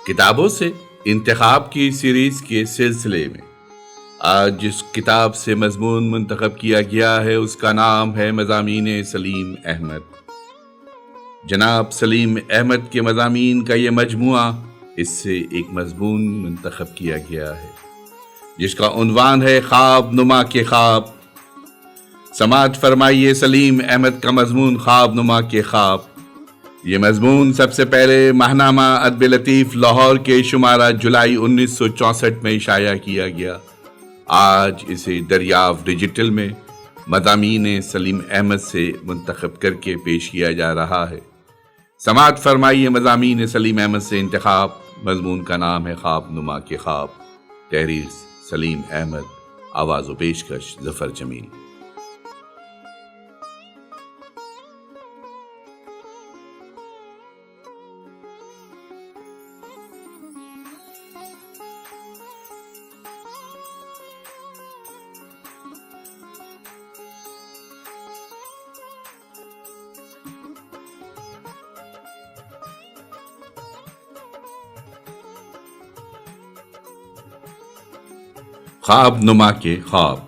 کتابوں سے انتخاب کی سیریز کے سلسلے میں آج جس کتاب سے مضمون منتخب کیا گیا ہے اس کا نام ہے مضامین سلیم احمد۔ جناب سلیم احمد کے مضامین کا یہ مجموعہ، اس سے ایک مضمون منتخب کیا گیا ہے جس کا عنوان ہے خواب نما کے خواب۔ سماعت فرمائیے سلیم احمد کا مضمون خواب نما کے خواب۔ یہ مضمون سب سے پہلے ماہنامہ ادب لطیف لاہور کے شمارہ جولائی 1964 میں شائع کیا گیا۔ آج اسے دریافت ڈیجیٹل میں مضامین سلیم احمد سے منتخب کر کے پیش کیا جا رہا ہے۔ سماعت فرمائیے مضامین سلیم احمد سے انتخاب۔ مضمون کا نام ہے خواب نما کے خواب، تحریر سلیم احمد، آواز و پیشکش ظفر جمیل۔ خواب نما کے خواب،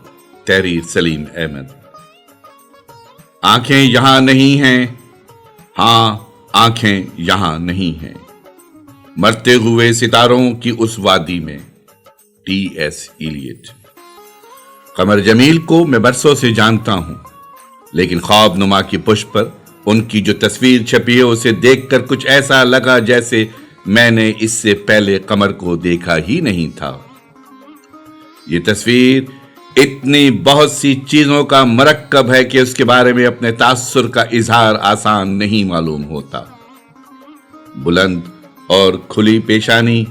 تحریر سلیم احمد۔ آنکھیں یہاں نہیں ہیں، ہاں آنکھیں یہاں نہیں ہیں، مرتے ہوئے ستاروں کی اس وادی میں، ٹی ایس ایلیٹ۔ قمر جمیل کو میں برسوں سے جانتا ہوں، لیکن خواب نما کی پشت پر ان کی جو تصویر چھپی ہے اسے دیکھ کر کچھ ایسا لگا جیسے میں نے اس سے پہلے قمر کو دیکھا ہی نہیں تھا۔ یہ تصویر اتنی بہت سی چیزوں کا مرکب ہے کہ اس کے بارے میں اپنے تاثر کا اظہار آسان نہیں معلوم ہوتا۔ بلند اور کھلی پیشانی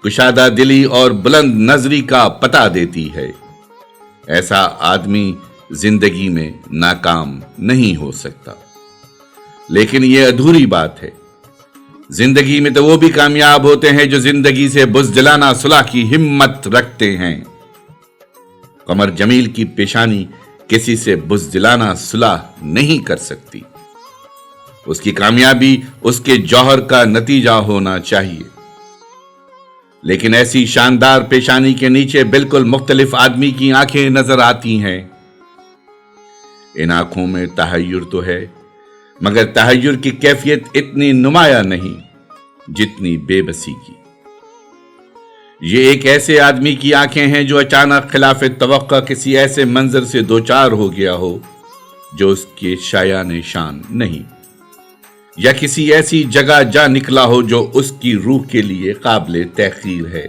کشادہ دلی اور بلند نظری کا پتہ دیتی ہے۔ ایسا آدمی زندگی میں ناکام نہیں ہو سکتا، لیکن یہ ادھوری بات ہے۔ زندگی میں تو وہ بھی کامیاب ہوتے ہیں جو زندگی سے بزدلانہ صلح کی ہمت رکھتے ہیں۔ قمر جمیل کی پیشانی کسی سے بزدلانہ صلح نہیں کر سکتی۔ اس کی کامیابی اس کے جوہر کا نتیجہ ہونا چاہیے، لیکن ایسی شاندار پیشانی کے نیچے بالکل مختلف آدمی کی آنکھیں نظر آتی ہیں۔ ان آنکھوں میں تحیر تو ہے، مگر تحیر کی کیفیت اتنی نمایاں نہیں جتنی بے بسی کی۔ یہ ایک ایسے آدمی کی آنکھیں ہیں جو اچانک خلاف توقع کسی ایسے منظر سے دوچار ہو گیا ہو جو اس کے شایان شان نہیں، یا کسی ایسی جگہ جا نکلا ہو جو اس کی روح کے لیے قابل تحقیر ہے،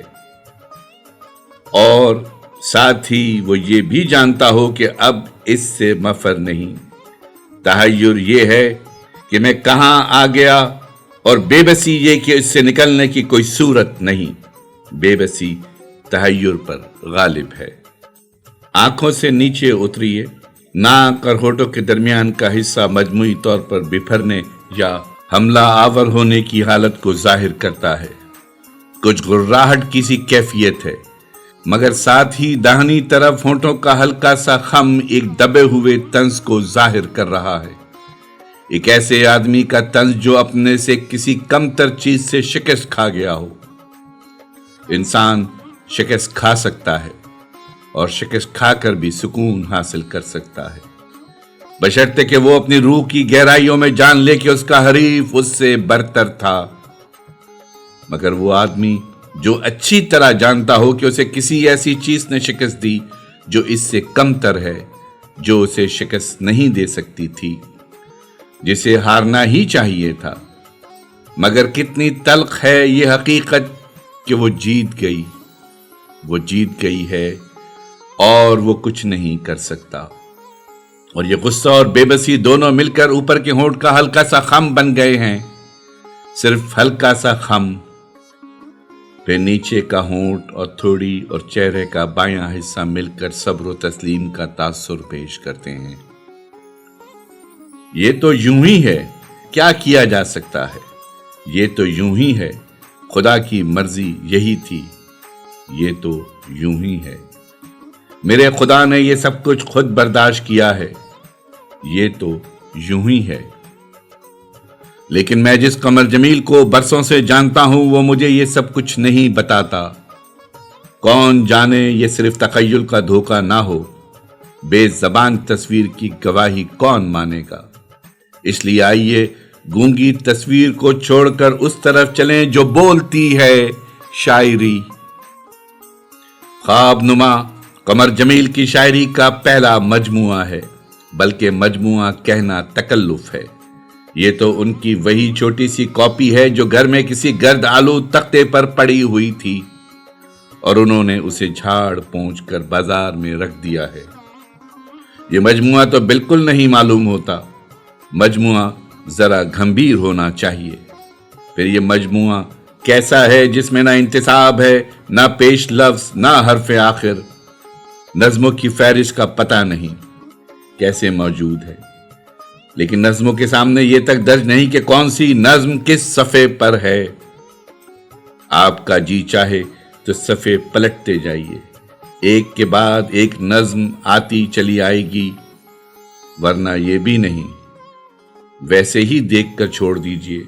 اور ساتھ ہی وہ یہ بھی جانتا ہو کہ اب اس سے مفر نہیں۔ تحیر یہ ہے کہ میں کہاں آ گیا، اور بے بسی یہ کہ اس سے نکلنے کی کوئی صورت نہیں۔ بے بسی تحیر پر غالب ہے۔ آنکھوں سے نیچے اتریے، ناک اور ہونٹوں کے درمیان کا حصہ مجموعی طور پر بپھرنے یا حملہ آور ہونے کی حالت کو ظاہر کرتا ہے۔ کچھ غراہٹ کی سی کیفیت ہے، مگر ساتھ ہی داہنی طرف ہونٹوں کا ہلکا سا خم ایک دبے ہوئے طنز کو ظاہر کر رہا ہے۔ ایک ایسے آدمی کا طنز جو اپنے سے کسی کم تر چیز سے شکست کھا گیا ہو۔ انسان شکست کھا سکتا ہے اور شکست کھا کر بھی سکون حاصل کر سکتا ہے، بشرطے کہ وہ اپنی روح کی گہرائیوں میں جان لے کہ اس کا حریف اس سے برتر تھا۔ مگر وہ آدمی جو اچھی طرح جانتا ہو کہ اسے کسی ایسی چیز نے شکست دی جو اس سے کم تر ہے، جو اسے شکست نہیں دے سکتی تھی، جسے ہارنا ہی چاہیے تھا، مگر کتنی تلخ ہے یہ حقیقت کہ وہ جیت گئی ہے اور وہ کچھ نہیں کر سکتا۔ اور یہ غصہ اور بے بسی دونوں مل کر اوپر کے ہونٹ کا ہلکا سا خم بن گئے ہیں، صرف ہلکا سا خم۔ پھر نیچے کا ہونٹ اور تھوڑی اور چہرے کا بایاں حصہ مل کر صبر و تسلیم کا تاثر پیش کرتے ہیں۔ یہ تو یوں ہی ہے، کیا کیا جا سکتا ہے؟ یہ تو یوں ہی ہے، خدا کی مرضی یہی تھی، یہ تو یوں ہی ہے، میرے خدا نے یہ سب کچھ خود برداشت کیا ہے، یہ تو یوں ہی ہے۔ لیکن میں جس قمر جمیل کو برسوں سے جانتا ہوں وہ مجھے یہ سب کچھ نہیں بتاتا. کون جانے یہ صرف تخیل کا دھوکہ نہ ہو. بے زبان تصویر کی گواہی کون مانے گا؟ اس لیے آئیے گونگی تصویر کو چھوڑ کر اس طرف چلیں جو بولتی ہے شاعری. خواب نما قمر جمیل کی شاعری کا پہلا مجموعہ ہے، بلکہ مجموعہ کہنا تکلف ہے. یہ تو ان کی وہی چھوٹی سی کاپی ہے جو گھر میں کسی گرد آلو تختے پر پڑی ہوئی تھی اور انہوں نے اسے جھاڑ پونچھ کر بازار میں رکھ دیا ہے. یہ مجموعہ تو بالکل نہیں معلوم ہوتا. مجموعہ ذرا گھمبیر ہونا چاہیے. پھر یہ مجموعہ کیسا ہے جس میں نہ انتصاب ہے، نہ پیش لفظ، نہ حرف آخر. نظموں کی فہرست کا پتہ نہیں کیسے موجود ہے، لیکن نظموں کے سامنے یہ تک درج نہیں کہ کون سی نظم کس صفحے پر ہے. آپ کا جی چاہے تو صفحے پلٹتے جائیے، ایک کے بعد ایک نظم آتی چلی آئے گی، ورنہ یہ بھی نہیں، ویسے ہی دیکھ کر چھوڑ دیجئے.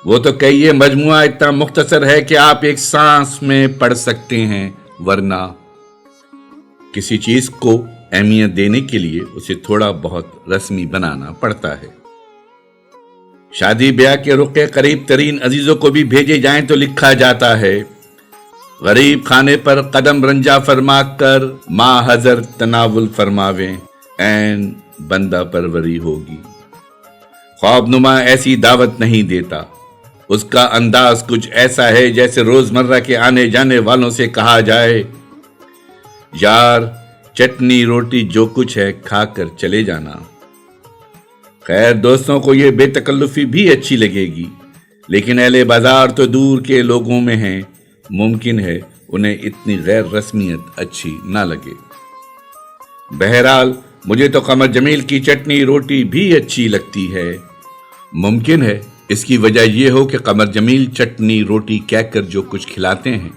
وہ تو کہیے مجموعہ اتنا مختصر ہے کہ آپ ایک سانس میں پڑھ سکتے ہیں، ورنہ کسی چیز کو اہمیت دینے کے لیے اسے تھوڑا بہت رسمی بنانا پڑتا ہے. شادی بیاہ کے رخے قریب ترین عزیزوں کو بھی بھیجے جائیں تو لکھا جاتا ہے غریب خانے پر قدم رنجا فرما کر ماں حضر تناول فرماویں عین بندہ پروری ہوگی. خواب نما ایسی دعوت نہیں دیتا. اس کا انداز کچھ ایسا ہے جیسے روزمرہ کے آنے جانے والوں سے کہا جائے یار چٹنی روٹی جو کچھ ہے کھا کر چلے جانا. خیر دوستوں کو یہ بے تکلفی بھی اچھی لگے گی، لیکن اہل بازار تو دور کے لوگوں میں ہیں، ممکن ہے انہیں اتنی غیر رسمیت اچھی نہ لگے. بہرحال مجھے تو قمر جمیل کی چٹنی روٹی بھی اچھی لگتی ہے. ممکن ہے اس کی وجہ یہ ہو کہ قمر جمیل چٹنی روٹی کہہ کر جو کچھ کھلاتے ہیں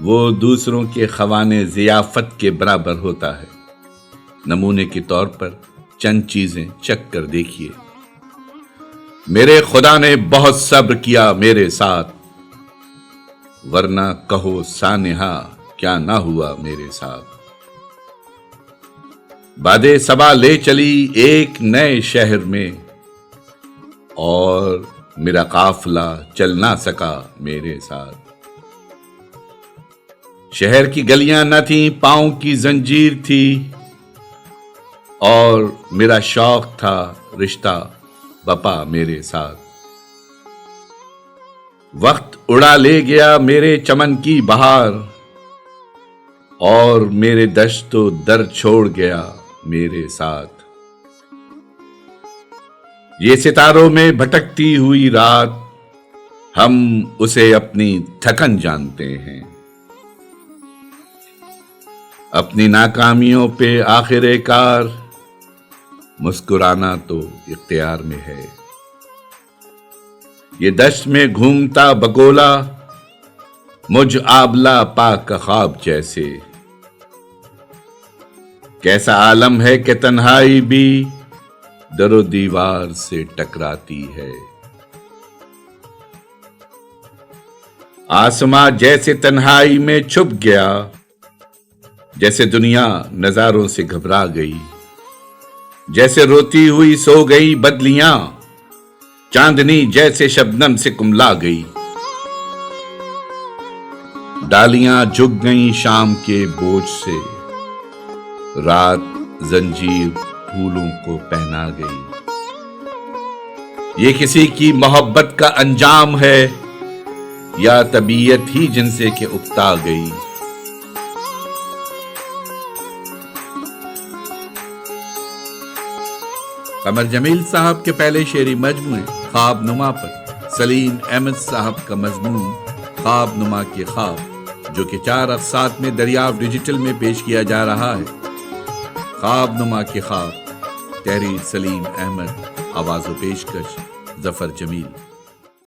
وہ دوسروں کے خوانے ضیافت کے برابر ہوتا ہے. نمونے کے طور پر چند چیزیں چکھ کر دیکھیے. میرے خدا نے بہت صبر کیا میرے ساتھ، ورنہ کہو سانحہ کیا نہ ہوا میرے ساتھ. بادے صبا لے چلی ایک نئے شہر میں، اور میرا قافلہ چل نہ سکا میرے ساتھ. شہر کی گلیاں نہ تھیں، پاؤں کی زنجیر تھی، اور میرا شوق تھا رشتہ بپا میرے ساتھ. وقت اڑا لے گیا میرے چمن کی بہار، اور میرے دشت و در چھوڑ گیا میرے ساتھ. یہ ستاروں میں بھٹکتی ہوئی رات، ہم اسے اپنی تھکن جانتے ہیں. اپنی ناکامیوں پہ آخر کار مسکرانا تو اختیار میں ہے. یہ دشت میں گھومتا بگولا مجھ آبلا پاک کا خواب جیسے. کیسا عالم ہے کہ تنہائی بھی در و دیوار سے ٹکراتی ہے. آسماں جیسے تنہائی میں چھپ گیا، جیسے دنیا نظاروں سے گھبرا گئی. جیسے روتی ہوئی سو گئی بدلیاں، چاندنی جیسے شبنم سے کملا گئی. ڈالیاں جھک گئیں شام کے بوجھ سے، رات زنجیر پھولوں کو پہنا گئی. یہ کسی کی محبت کا انجام ہے یا طبیعت ہی جن سے کہ اکتا گئی. قمر جمیل صاحب کے پہلے شعری مجموعے خواب نما پر سلیم احمد صاحب کا مضمون خواب نما کے خواب، جو کہ 4 اقساط میں دریافت ڈیجیٹل میں پیش کیا جا رہا ہے. خواب نما کے خواب، تحریر سلیم احمد، آواز و پیشکش ظفر جمیل.